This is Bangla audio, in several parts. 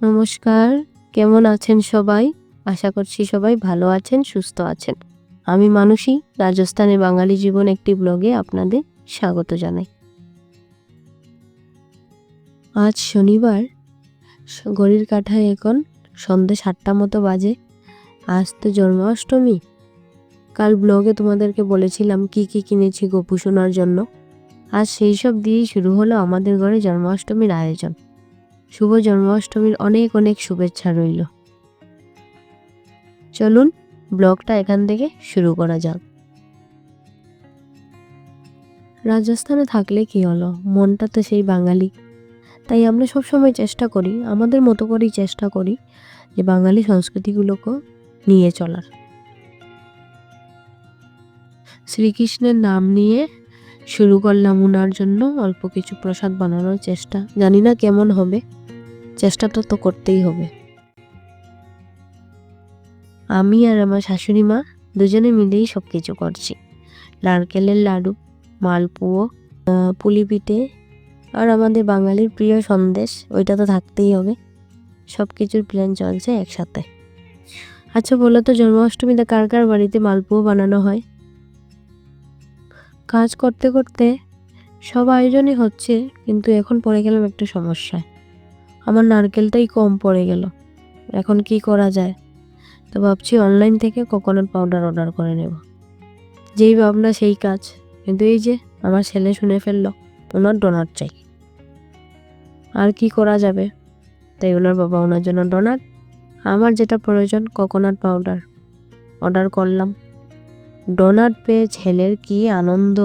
নমস্কার, কেমন আছেন সবাই? আশা করছি সবাই ভালো আছেন, সুস্থ আছেন। আমি মানসী, রাজস্থানে বাঙালি জীবন একটি ব্লগে আপনাদের স্বাগত জানাই। আজ শনিবার, ঘড়ির কাঁটায় এখন সন্ধ্যে 7টা মতো বাজে। আজ তো জন্মাষ্টমী। কাল ব্লগে তোমাদেরকে বলেছিলাম কি কি কিনেছি গোপু সোনার জন্য। আজ সেই সব দিয়েই শুরু হলো আমাদের ঘরে জন্মাষ্টমীর আয়োজন। শুভ জন্মাষ্টমীর অনেক অনেক শুভেচ্ছা রইল। চলুন ব্লগটা এখান থেকে শুরু করা যাক। রাজস্থানে থাকলে কি হলো, মনটা তো সেই বাঙালি। তাই আমরা সবসময় চেষ্টা করি, আমাদের মতো করেই চেষ্টা করি যে বাঙালি সংস্কৃতিগুলোকে নিয়ে চলার। শ্রীকৃষ্ণের নাম নিয়ে শুরু করলাম ওনার জন্য অল্প কিছু প্রসাদ বানানোর চেষ্টা। জানি না কেমন হবে, চেষ্টাটা তো করতেই হবে। আমি আর আমার শাশুড়ি মা দুজনে মিলেই সব কিছু করছি। নারকেলের লাডু, মালপুয়ো, পুলি পিঠে আর আমাদের বাঙালির প্রিয় সন্দেশ, ওইটা তো থাকতেই হবে। সব কিছুর প্ল্যান চলছে একসাথে। আচ্ছা বলো তো, জন্মাষ্টমীতে কার কার বাড়িতে মালপুয়ো বানানো হয়? কাজ করতে করতে সব আয়োজনই হচ্ছে, কিন্তু এখন পড়ে গেলাম একটা সমস্যায়। আমার নারকেলটাই কম পড়ে গেল। এখন কি করা যায়? তো ভাবছি অনলাইন থেকে কোকোনাট পাউডার অর্ডার করে নেব। যেই ভাবনা সেই কাজ, কিন্তু এই যে আমার ছেলে শুনে ফেললো ওনার ডোনাট চাই। আর কি করা যাবে? তাই ওনার বাবা ওনার জন্য ডোনাট, আমার যেটা প্রয়োজন কোকোনাট পাউডার অর্ডার করলাম। ডোনাট পেয়ে ছেলের কি আনন্দ!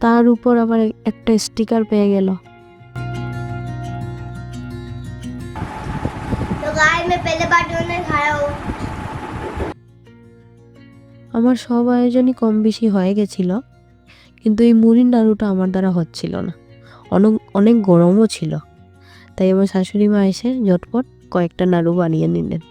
তার উপর আবার একটা স্টিকার পেয়ে গেল। আমার সব আয়োজনই কম বেশি হয়ে গেছিল, কিন্তু এই মুড়ির নাড়ুটা আমার দ্বারা হচ্ছিল না। অনেক গরমও ছিল। তাই আমার শাশুড়ি মা এসে ঝটপট কয়েকটা নাড়ু বানিয়ে নিলেন।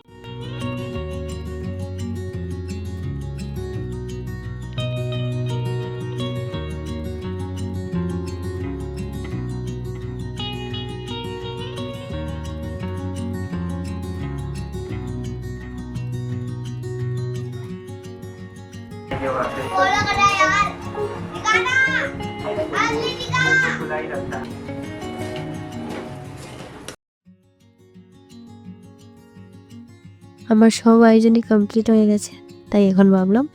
আমার সব আয়োজনই কমপ্লিট হয়ে গেছে, তাই এখন ভাবলাম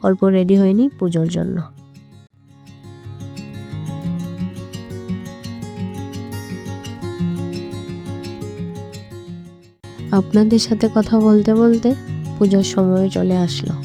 অল্প রেডি হয়নি পুজোর জন্য। আপনাদের সাথে কথা বলতে বলতে পুজোর সময় চলে আসলো।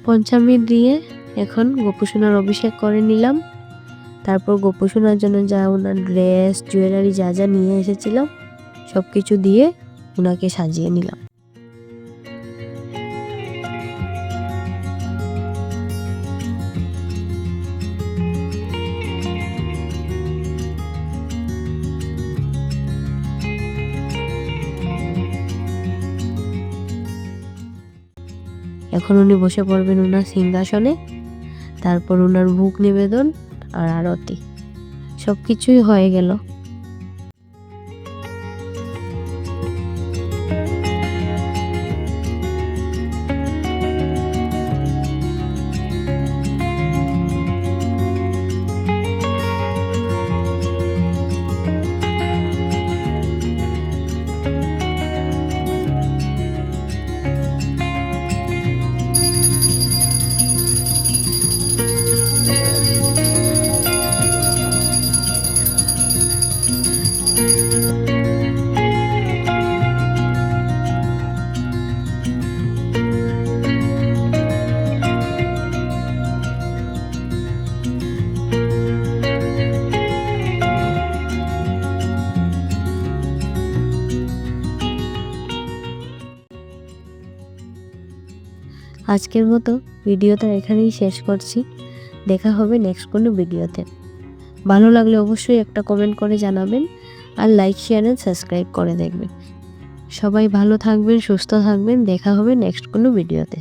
পঞ্চামৃত দিয়ে এখন গোপু সোনার অভিষেক করে নিলাম। তারপর গোপু সোনার জন্য যা ওনার ড্রেস জুয়েলারি যা যা নিয়ে এসেছিলাম সব কিছু দিয়ে ওনাকে সাজিয়ে নিলাম। এখন উনি বসে পড়বেন ওনার সিংহাসনে। তারপর ওনার ভোগ নিবেদন আর আরতি সব কিছুই হয়ে গেল। আজকের মতো ভিডিওটা এখানেই শেষ করছি। দেখা হবে নেক্সট কোনো ভিডিওতে। ভালো লাগলে অবশ্যই একটা কমেন্ট করে জানাবেন, আর লাইক, শেয়ার অ্যান্ড সাবস্ক্রাইব করে দেখবেন। সবাই ভালো থাকবেন, সুস্থ থাকবেন। দেখা হবে নেক্সট কোনো ভিডিওতে।